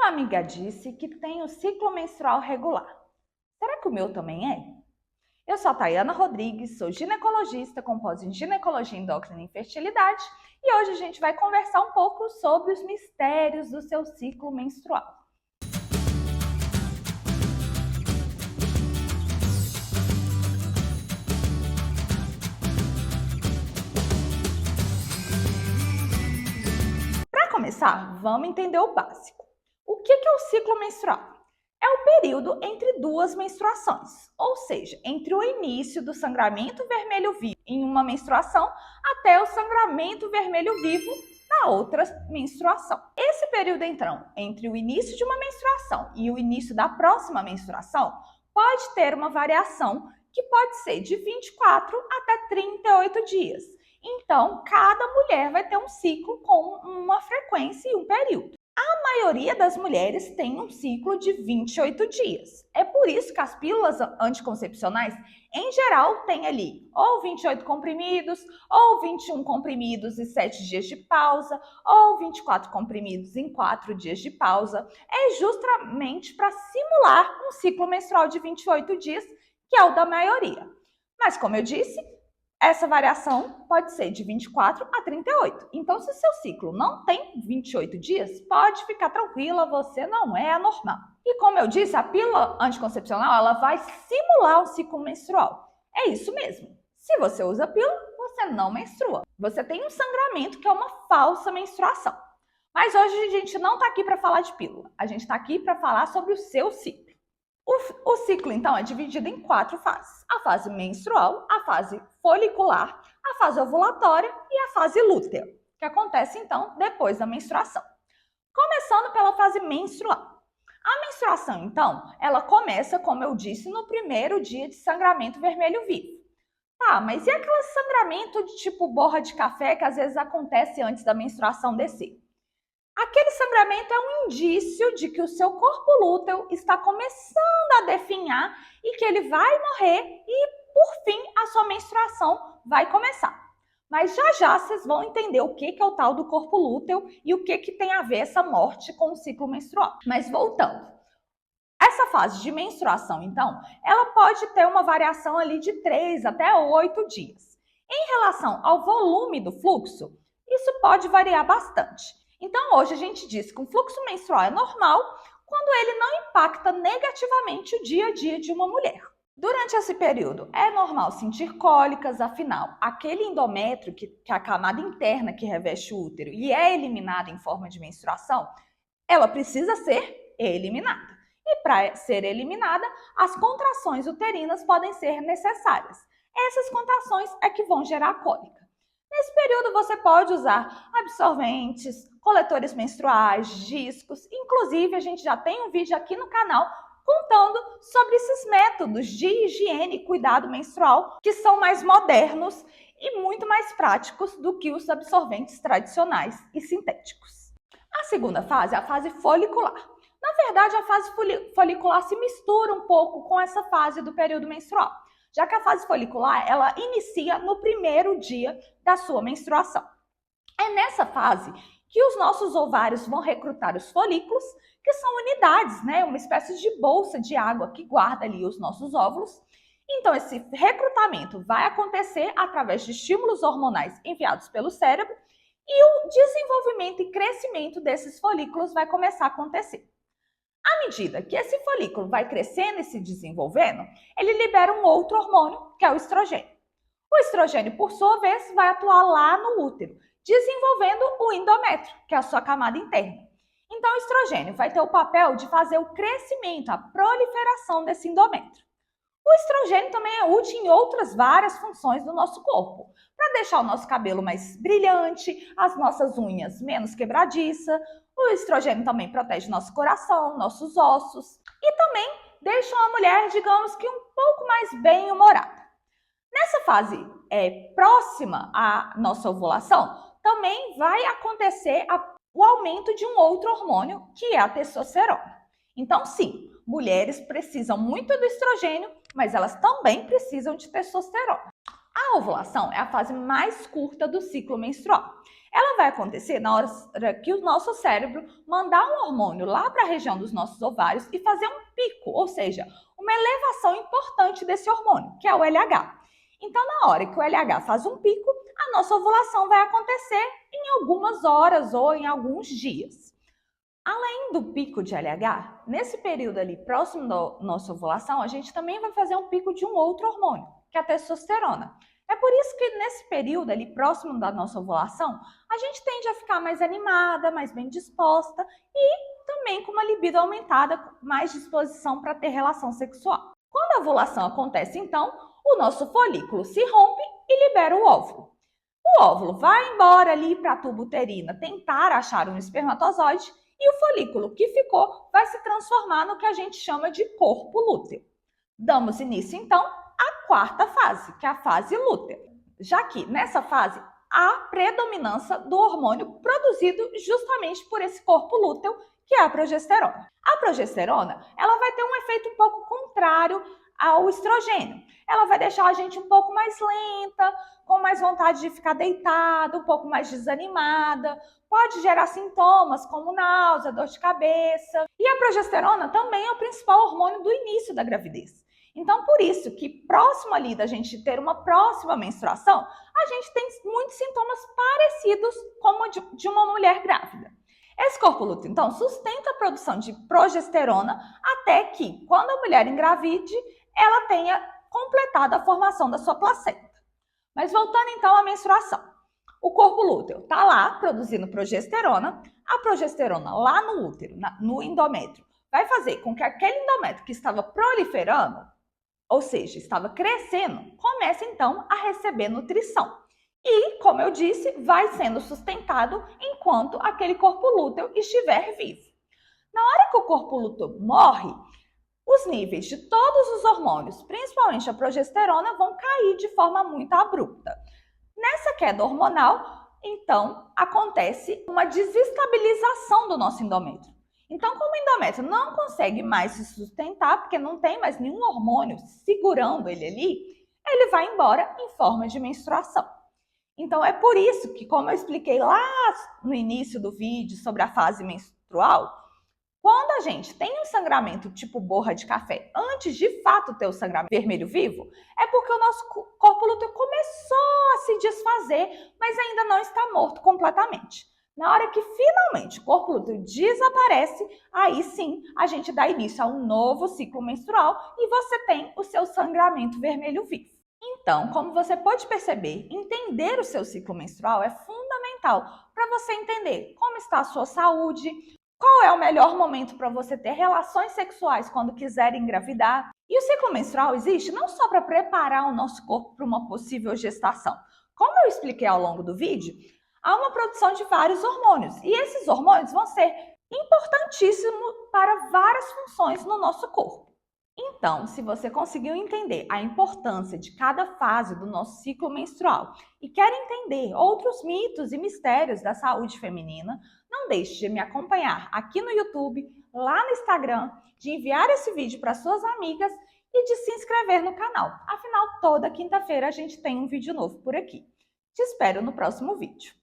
Uma amiga disse que tem o ciclo menstrual regular. Será que o meu também é? Eu sou a Tayana Rodrigues, sou ginecologista com pós em ginecologia endócrina e infertilidade e hoje a gente vai conversar um pouco sobre os mistérios do seu ciclo menstrual. Para começar, vamos entender o básico. O que é o ciclo menstrual? É o período entre duas menstruações, ou seja, entre o início do sangramento vermelho vivo em uma menstruação até o sangramento vermelho vivo na outra menstruação. Esse período, então, entre o início de uma menstruação e o início da próxima menstruação, pode ter uma variação que pode ser de 24 até 38 dias. Então, cada mulher vai ter um ciclo com uma frequência e um período. A maioria das mulheres tem um ciclo de 28 dias. É por isso que as pílulas anticoncepcionais, em geral, têm ali ou 28 comprimidos, ou 21 comprimidos e 7 dias de pausa, ou 24 comprimidos em 4 dias de pausa. É justamente para simular um ciclo menstrual de 28 dias, que é o da maioria. Mas, como eu disse, essa variação pode ser de 24 a 38. Então, se seu ciclo não tem 28 dias, pode ficar tranquila, você não é anormal. E como eu disse, a pílula anticoncepcional ela vai simular o ciclo menstrual. É isso mesmo. Se você usa pílula, você não menstrua. Você tem um sangramento que é uma falsa menstruação. Mas hoje a gente não está aqui para falar de pílula. A gente está aqui para falar sobre o seu ciclo. O ciclo, então, é dividido em 4 fases. A fase menstrual, a fase folicular, a fase ovulatória e a fase lútea, que acontece, então, depois da menstruação. Começando pela fase menstrual. A menstruação, então, ela começa, como eu disse, no primeiro dia de sangramento vermelho vivo. Tá, mas e aquele sangramento de tipo borra de café que às vezes acontece antes da menstruação descer? Aquele sangramento é um indício de que o seu corpo lúteo está começando a definhar e que ele vai morrer e, por fim, a sua menstruação vai começar. Mas já vocês vão entender o que é o tal do corpo lúteo e o que tem a ver essa morte com o ciclo menstrual. Mas voltando, essa fase de menstruação, então, ela pode ter uma variação ali de 3 até 8 dias. Em relação ao volume do fluxo, isso pode variar bastante. Então, hoje a gente diz que o fluxo menstrual é normal quando ele não impacta negativamente o dia a dia de uma mulher. Durante esse período, é normal sentir cólicas, afinal, aquele endométrio, que é a camada interna que reveste o útero e é eliminada em forma de menstruação, ela precisa ser eliminada. E para ser eliminada, as contrações uterinas podem ser necessárias. Essas contrações é que vão gerar cólica. Nesse período, você pode usar absorventes, coletores menstruais, discos. Inclusive, a gente já tem um vídeo aqui no canal contando sobre esses métodos de higiene e cuidado menstrual que são mais modernos e muito mais práticos do que os absorventes tradicionais e sintéticos. A segunda fase é a fase folicular. Na verdade, a fase folicular se mistura um pouco com essa fase do período menstrual, já que a fase folicular ela inicia no primeiro dia da sua menstruação. É nessa fase que os nossos ovários vão recrutar os folículos, que são unidades, né? Uma espécie de bolsa de água que guarda ali os nossos óvulos. Então, esse recrutamento vai acontecer através de estímulos hormonais enviados pelo cérebro e o desenvolvimento e crescimento desses folículos vai começar a acontecer. À medida que esse folículo vai crescendo e se desenvolvendo, ele libera um outro hormônio, que é o estrogênio. O estrogênio, por sua vez, vai atuar lá no útero, desenvolvendo o endométrio, que é a sua camada interna. Então, o estrogênio vai ter o papel de fazer o crescimento, a proliferação desse endométrio. O estrogênio também é útil em outras várias funções do nosso corpo, para deixar o nosso cabelo mais brilhante, as nossas unhas menos quebradiças. O estrogênio também protege nosso coração, nossos ossos e também deixa uma mulher, digamos que um pouco mais bem-humorada. Nessa fase próxima à nossa ovulação, também vai acontecer o aumento de um outro hormônio, que é a testosterona. Então, sim, mulheres precisam muito do estrogênio, mas elas também precisam de testosterona. A A ovulação é a fase mais curta do ciclo menstrual. Ela vai acontecer na hora que o nosso cérebro mandar um hormônio lá para a região dos nossos ovários e fazer um pico, ou seja, uma elevação importante desse hormônio, que é o LH. Então, na hora que o LH faz um pico, a nossa ovulação vai acontecer em algumas horas ou em alguns dias. Além do pico de LH, nesse período ali próximo da nossa ovulação, a gente também vai fazer um pico de um outro hormônio, que é a testosterona. É por isso que nesse período ali próximo da nossa ovulação, a gente tende a ficar mais animada, mais bem disposta e também com uma libido aumentada, com mais disposição para ter relação sexual. Quando a ovulação acontece, então, o nosso folículo se rompe e libera o óvulo. O óvulo vai embora ali para a tuba uterina tentar achar um espermatozoide e o folículo que ficou vai se transformar no que a gente chama de corpo lúteo. Damos início, então, à quarta fase, que é a fase lútea, já que nessa fase há predominância do hormônio produzido justamente por esse corpo lúteo, que é a progesterona. A progesterona, ela vai ter um efeito um pouco contrário ao estrogênio. Ela vai deixar a gente um pouco mais lenta, com mais vontade de ficar deitada, um pouco mais desanimada, pode gerar sintomas como náusea, dor de cabeça. E a progesterona também é o principal hormônio do início da gravidez. Então, por isso que próximo ali da gente ter uma próxima menstruação, a gente tem muitos sintomas parecidos como de uma mulher grávida. Esse corpo lúteo, então, sustenta a produção de progesterona até que, quando a mulher engravide, ela tenha completado a formação da sua placenta. Mas voltando então à menstruação. O corpo lúteo está lá produzindo progesterona, a progesterona lá no útero, no endométrio, vai fazer com que aquele endométrio que estava proliferando, ou seja, estava crescendo, comece então a receber nutrição. E, como eu disse, vai sendo sustentado enquanto aquele corpo lúteo estiver vivo. Na hora que o corpo lúteo morre, os níveis de todos os hormônios, principalmente a progesterona, vão cair de forma muito abrupta. Nessa queda hormonal, então, acontece uma desestabilização do nosso endométrio. Então, como o endométrio não consegue mais se sustentar, porque não tem mais nenhum hormônio segurando ele ali, ele vai embora em forma de menstruação. Então, é por isso que, como eu expliquei lá no início do vídeo sobre a fase menstrual, quando a gente tem um sangramento tipo borra de café, antes de fato ter o sangramento vermelho vivo, é porque o nosso corpo lúteo começou a se desfazer, mas ainda não está morto completamente. Na hora que finalmente o corpo lúteo desaparece, aí sim a gente dá início a um novo ciclo menstrual e você tem o seu sangramento vermelho vivo. Então, como você pode perceber, entender o seu ciclo menstrual é fundamental para você entender como está a sua saúde, qual é o melhor momento para você ter relações sexuais quando quiser engravidar. E o ciclo menstrual existe não só para preparar o nosso corpo para uma possível gestação. Como eu expliquei ao longo do vídeo, há uma produção de vários hormônios. E esses hormônios vão ser importantíssimos para várias funções no nosso corpo. Então, se você conseguiu entender a importância de cada fase do nosso ciclo menstrual e quer entender outros mitos e mistérios da saúde feminina, não deixe de me acompanhar aqui no YouTube, lá no Instagram, de enviar esse vídeo para suas amigas e de se inscrever no canal. Afinal, toda quinta-feira a gente tem um vídeo novo por aqui. Te espero no próximo vídeo.